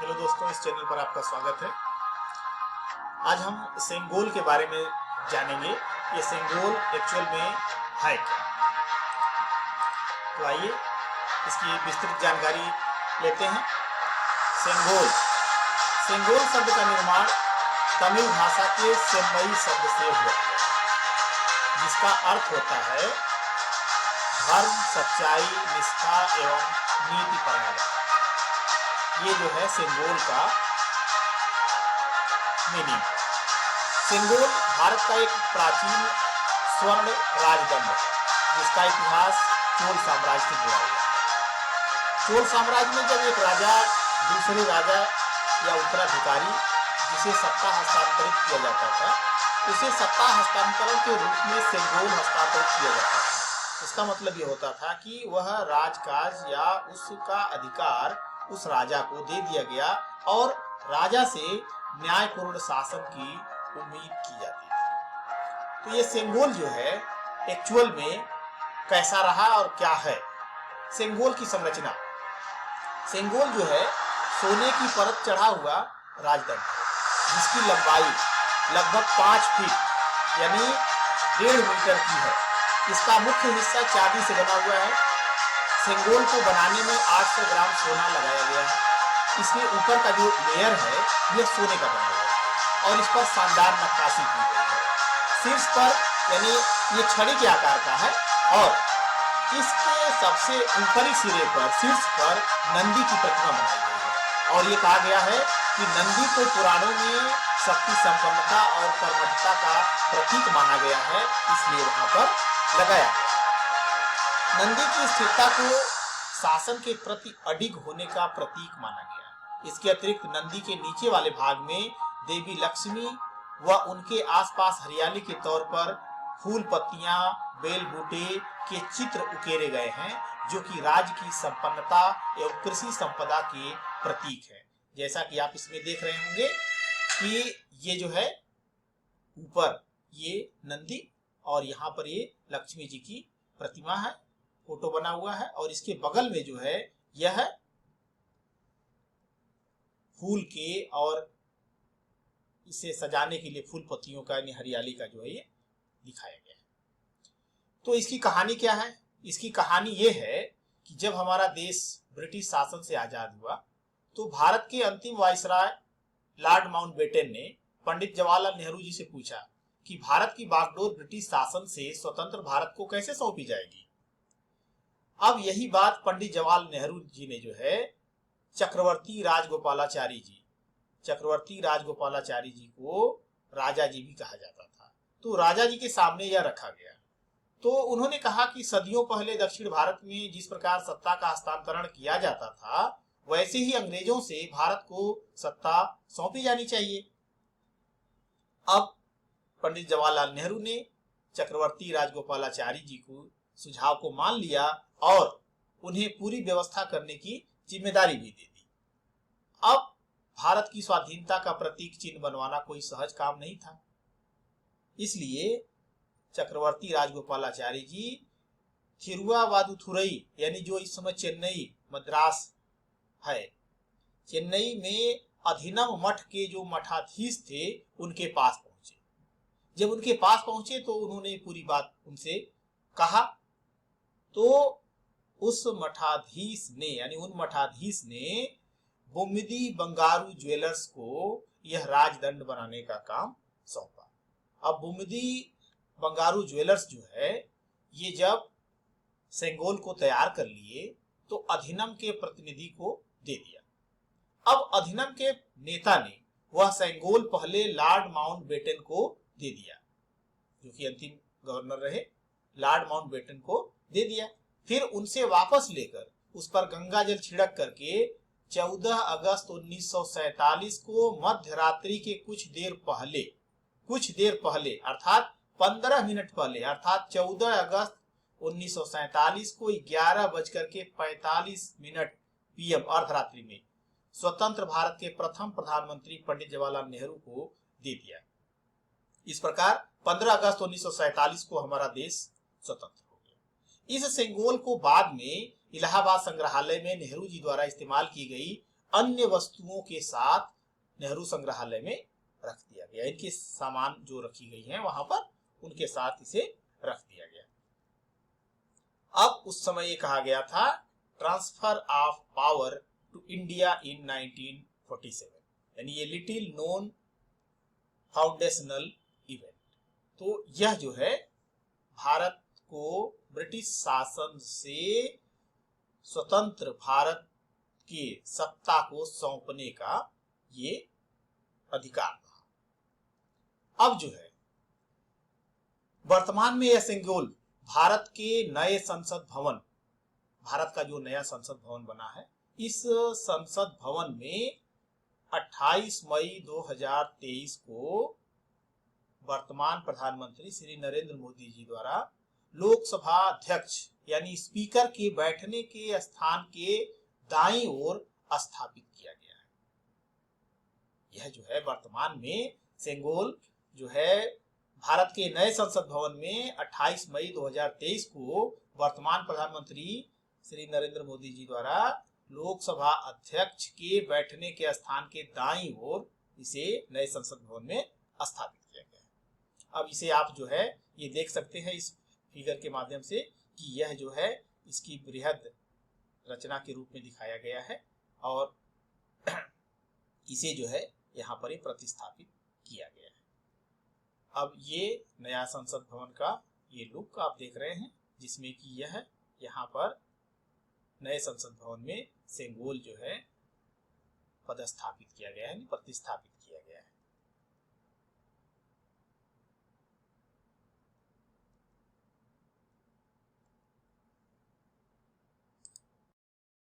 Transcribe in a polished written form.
Hello दोस्तों, इस channel पर आपका स्वागत है। आज हम सेंगोल के बारे में जानेंगे। ये सेंगोल एक्चुअल में है क्या। तो आइए इसकी विस्तृत जानकारी लेते हैं। सेंगोल सेंगोल शब्द का निर्माण तमिल भाषा के सेम्मई शब्द से हुआ है, जिसका अर्थ होता है धर्म, सच्चाई, निष्ठा एवं नीति परायणता। ये जो है सेंगोल का मीनिंग। सेंगोल भारत का एक प्राचीन स्वर्ण राजदंड है, जिसका इतिहास चोल साम्राज्य से जुड़ा हुआ है। चोल साम्राज्य में जब एक राजा दूसरे राजा या उत्तराधिकारी जिसे सत्ता हस्तांतरित किया जाता था, उसे सत्ता हस्तांतरण के रूप में सेंगोल हस्तांतरित किया जाता था। इसका मतलब ये होता था कि वह राजकाज या उसका अधिकार उस राजा को दे दिया गया और राजा से न्यायपूर्ण शासन की उम्मीद की जाती थी। तो ये सेंगोल जो है एक्चुअल में कैसा रहा और क्या है। सेंगोल की संरचना। सेंगोल जो है सोने की परत चढ़ा हुआ राजदंड है, जिसकी लंबाई लगभग 5 फीट यानी 1.5 मीटर की है। इसका मुख्य हिस्सा चांदी से बना हुआ है। सेंगोल को बनाने में 800 ग्राम सोना लगाया गया है। इसके ऊपर का जो लेयर है यह सोने का बना हुआ है और इस पर शानदार नक्काशी की गई है। शीर्ष पर यानी ये छड़ी के आकार का है और इसके सबसे ऊपरी सिरे पर शीर्ष पर नंदी की प्रतिमा बनाई गई है और ये कहा गया है कि नंदी को पुराणों में शक्ति संपन्नता और कर्मठता का प्रतीक माना गया है, इसलिए वहां पर लगाया गया। नंदी की स्थिरता को शासन के प्रति अडिग होने का प्रतीक माना गया। इसके अतिरिक्त नंदी के नीचे वाले भाग में देवी लक्ष्मी व उनके आसपास हरियाली के तौर पर फूल, पत्तियां, बेल बूटे के चित्र उकेरे गए हैं, जो कि राज्य की संपन्नता एवं कृषि संपदा के प्रतीक है। जैसा कि आप इसमें देख रहे होंगे कि ये जो है ऊपर ये नंदी और यहाँ पर ये लक्ष्मी जी की प्रतिमा है, फोटो बना हुआ है और इसके बगल में जो है यह फूल के और इसे सजाने के लिए फूल पत्तियों का यानी हरियाली का जो है ये दिखाया गया है। तो इसकी कहानी क्या है? इसकी कहानी ये है कि जब हमारा देश ब्रिटिश शासन से आजाद हुआ तो भारत के अंतिम वाइसराय लॉर्ड माउंटबेटन ने पंडित जवाहरलाल नेहरू जी से पूछा कि भारत की बागडोर ब्रिटिश शासन से स्वतंत्र भारत को कैसे सौंपी जाएगी। अब यही बात पंडित जवाहरलाल नेहरू जी ने जो है चक्रवर्ती राजगोपालाचारी जी को राजा जी भी कहा जाता था, तो राजा जी के सामने यह रखा गया। तो उन्होंने कहा कि सदियों पहले दक्षिण भारत में जिस प्रकार सत्ता का हस्तांतरण किया जाता था, वैसे ही अंग्रेजों से भारत को सत्ता सौंपी जानी चाहिए। अब पंडित जवाहरलाल नेहरू ने चक्रवर्ती राजगोपालाचारी जी को सुझाव को मान लिया और उन्हें पूरी व्यवस्था करने की जिम्मेदारी भी दे दी। अब भारत की स्वाधीनता का प्रतीक चिन्ह बनवाना कोई सहज काम नहीं था, इसलिए चक्रवर्ती राजगोपालाचारी जी थिरुवावादुथुरई यानी जो इस समय चेन्नई मद्रास है, चेन्नई में अधिनम मठ के जो मठाधीश थे उनके पास पहुंचे। जब उनके पास पहुंचे तो उन्होंने पूरी बात उनसे कहा, तो उस मठाधीश ने यानी उन मठाधीश ने बुम्मिदी बंगारू ज्वेलर्स को यह राजदंड बनाने का काम सौंपा। अब बुम्मिदी बंगारू ज्वेलर्स जो है ये जब सेंगोल को तैयार कर लिए तो अधिनम के प्रतिनिधि को दे दिया। अब अधिनम के नेता ने वह सेंगोल पहले लॉर्ड माउंटबेटन को दे दिया, जो कि अंतिम गवर्नर रहे, लॉर्ड माउंटबेटन को दे दिया। फिर उनसे वापस लेकर उस पर गंगा जल छिड़क करके 14 अगस्त 1947 को मध्य रात्रि के कुछ देर पहले अर्थात 15 मिनट पहले अर्थात 14 अगस्त 1947 को 11:45 PM अर्धरात्रि में स्वतंत्र भारत के प्रथम प्रधानमंत्री पंडित जवाहरलाल नेहरू को दे दिया। इस प्रकार 15 अगस्त 1947 को हमारा देश स्वतंत्र हो गया। इस सेंगोल को बाद में इलाहाबाद संग्रहालय में नेहरू जी द्वारा इस्तेमाल की गई अन्य वस्तुओं के साथ नेहरू संग्रहालय में रख दिया गया। इनके सामान जो रखी गई हैं वहां पर उनके साथ इसे रख दिया गया। अब उस समय ये कहा गया था transfer of power to India in 1947, यानी ये लिटिल नोन फाउंडेशनल इवेंट। तो यह जो है भारत को ब्रिटिश शासन से स्वतंत्र भारत की सत्ता को सौंपने का ये अधिकार था। अब जो है वर्तमान में यह सिंगोल भारत के नए संसद भवन, भारत का जो नया संसद भवन बना है, इस संसद भवन में 28 मई 2023 को वर्तमान प्रधानमंत्री श्री नरेंद्र मोदी जी द्वारा लोकसभा अध्यक्ष यानी स्पीकर के बैठने के स्थान के दाईं ओर स्थापित किया गया है। यह जो है वर्तमान में सेंगोल जो है भारत के नए संसद भवन में 28 मई 2023 को वर्तमान प्रधानमंत्री श्री नरेंद्र मोदी जी द्वारा लोकसभा अध्यक्ष के बैठने के स्थान के दाईं ओर इसे नए संसद भवन में स्थापित किया गया है। अब इसे आप जो है ये देख सकते हैं इस फिगर के माध्यम से कि यह जो है इसकी बृहद रचना के रूप में दिखाया गया है और इसे जो है यहाँ पर प्रतिस्थापित किया गया है। अब ये नया संसद भवन का ये लुक आप देख रहे हैं, जिसमें कि यह यहाँ पर नए संसद भवन में सेंगोल जो है पदस्थापित किया गया है, प्रतिस्थापित किया गया है।